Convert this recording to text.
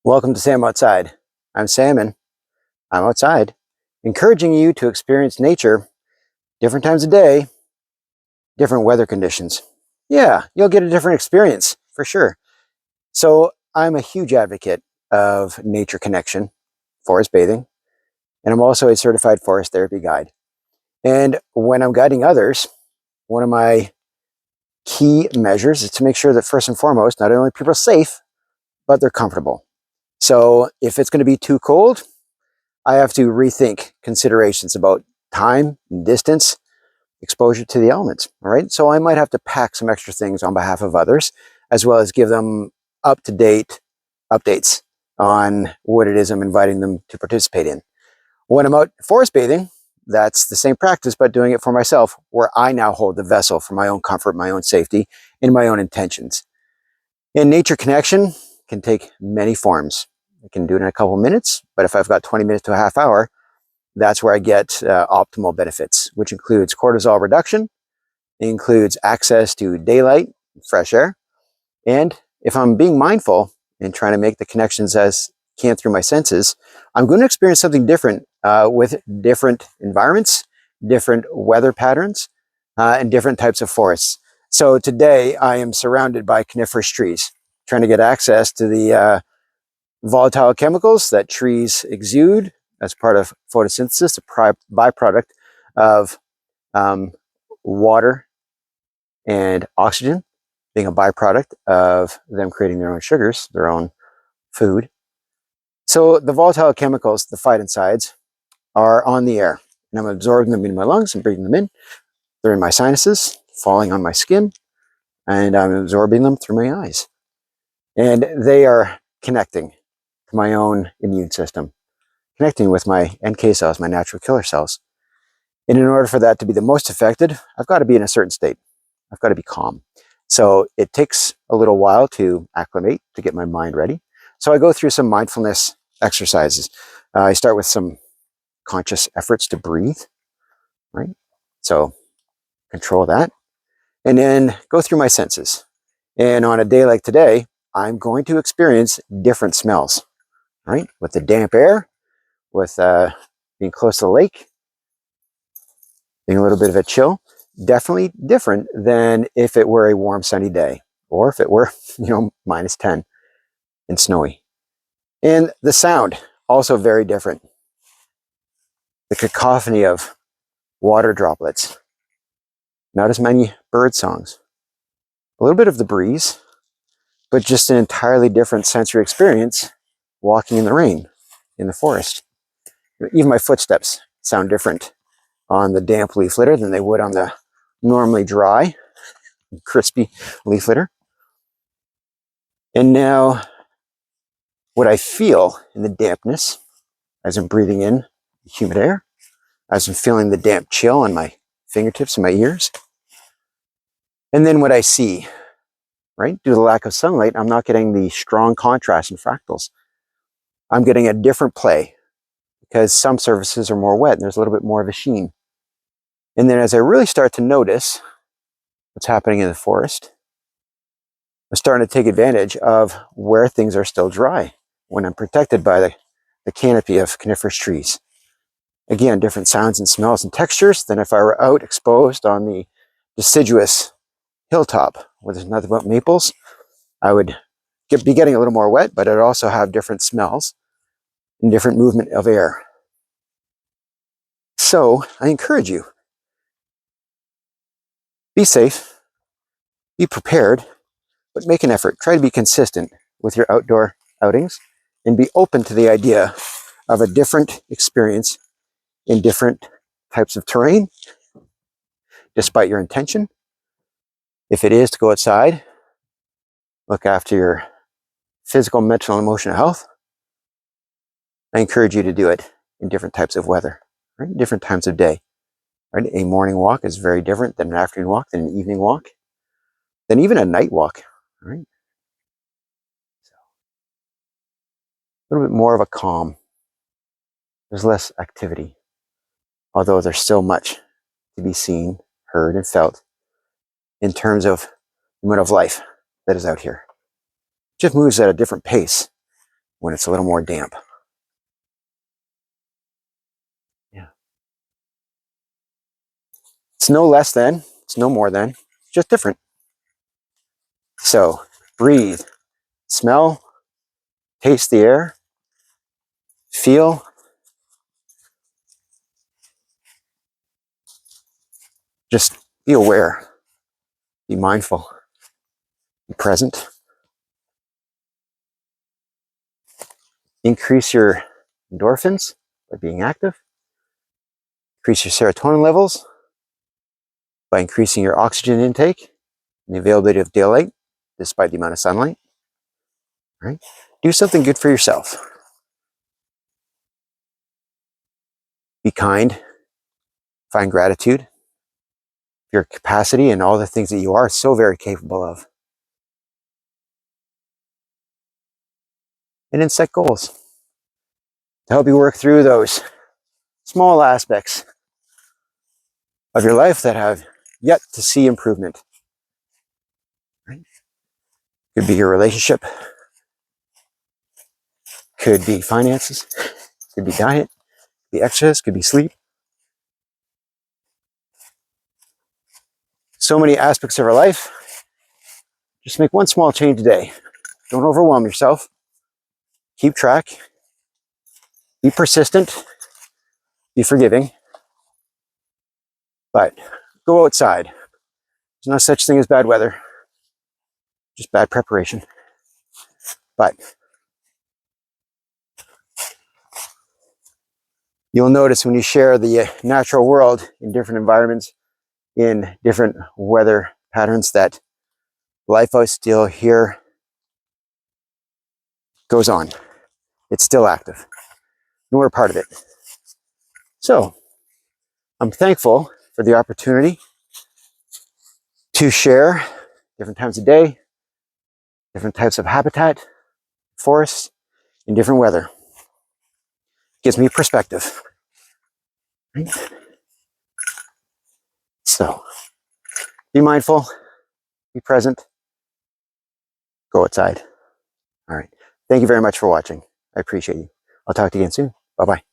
Welcome to Sam Outside. I'm Sam and I'm outside, encouraging you to experience nature different times of day, different weather conditions. Yeah, you'll get a different experience for sure. So I'm a huge advocate of nature connection, forest bathing, and I'm also a certified forest therapy guide. And when I'm guiding others, one of my key measures is to make sure that first and foremost, not only people are safe, but they're comfortable. So if it's going to be too cold, I have to rethink considerations about time, distance, exposure to the elements. All right. So I might have to pack some extra things on behalf of others, as well as give them up to date updates on what it is I'm inviting them to participate in. When I'm out forest bathing, that's the same practice, but doing it for myself, where I now hold the vessel for my own comfort, my own safety, and my own intentions. And nature connection can take many forms. I can do it in a couple of minutes, but if I've got 20 minutes to a half hour, that's where I get optimal benefits, which includes cortisol reduction, includes access to daylight, fresh air, and if I'm being mindful and trying to make the connections as can through my senses, I'm going to experience something different with different environments, different weather patterns, and different types of forests. So today I am surrounded by coniferous trees, trying to get access to the volatile chemicals that trees exude as part of photosynthesis, a byproduct of water and oxygen, being a byproduct of them creating their own sugars, their own food. So the volatile chemicals, the phytoncides, are on the air, and I'm absorbing them in my lungs and breathing them in. They're in my sinuses, falling on my skin, and I'm absorbing them through my eyes. And they are connecting to my own immune system, connecting with my NK cells, my natural killer cells. And in order for that to be the most effective, I've got to be in a certain state. I've got to be calm. So it takes a little while to acclimate, to get my mind ready. So I go through some mindfulness exercises. I start with some conscious efforts to breathe, right? So control that. And then go through my senses. And on a day like today, I'm going to experience different smells, right? With the damp air, with being close to the lake, being a little bit of a chill, definitely different than if it were a warm sunny day, or if it were, minus 10 and snowy. And the sound, also very different. The cacophony of water droplets, not as many bird songs, a little bit of the breeze, but just an entirely different sensory experience walking in the rain, in the forest. Even my footsteps sound different on the damp leaf litter than they would on the normally dry, crispy leaf litter. And now what I feel in the dampness as I'm breathing in humid air, as I'm feeling the damp chill on my fingertips and my ears. And then what I see, right? Due to the lack of sunlight, I'm not getting the strong contrast and fractals. I'm getting a different play because some surfaces are more wet and there's a little bit more of a sheen. And then as I really start to notice what's happening in the forest, I'm starting to take advantage of where things are still dry when I'm protected by the canopy of coniferous trees. Again, different sounds and smells and textures than if I were out exposed on the deciduous hilltop where there's nothing but maples. I would be getting a little more wet, but I'd also have different smells and different movement of air. So I encourage you, be safe, be prepared, but make an effort. Try to be consistent with your outdoor outings and be open to the idea of a different experience in different types of terrain, despite your intention. If it is to go outside, look after your physical, mental, and emotional health, I encourage you to do it in different types of weather, right? Different times of day. Right? A morning walk is very different than an afternoon walk, than an evening walk, than even a night walk. Right? So, a little bit more of a calm. There's less activity, although there's still much to be seen, heard, and felt in terms of the amount of life that is out here. It just moves at a different pace when it's a little more damp. Yeah. It's no less than, it's no more than, it's just different. So breathe, smell, taste the air, feel. Just be aware, be mindful, be present. Increase your endorphins by being active. Increase your serotonin levels by increasing your oxygen intake and the availability of daylight despite the amount of sunlight. Right? Do something good for yourself. Be kind. Find gratitude. Your capacity and all the things that you are so very capable of. And then set goals to help you work through those small aspects of your life that have yet to see improvement. Right? Could be your relationship, could be finances, could be diet, could be exercise, could be sleep. So many aspects of our life. Just make one small change a day. Don't overwhelm yourself. Keep track. Be persistent. Be forgiving. But go outside. There's no such thing as bad weather, just bad preparation. But you'll notice when you share the natural world in different environments, in different weather patterns, that life out still here goes on. It's still active. And we're a part of it. So I'm thankful for the opportunity to share different times of day, different types of habitat, forests, in different weather. Gives me perspective. Right? So be mindful, be present, go outside. All right. Thank you very much for watching. I appreciate you. I'll talk to you again soon. Bye-bye.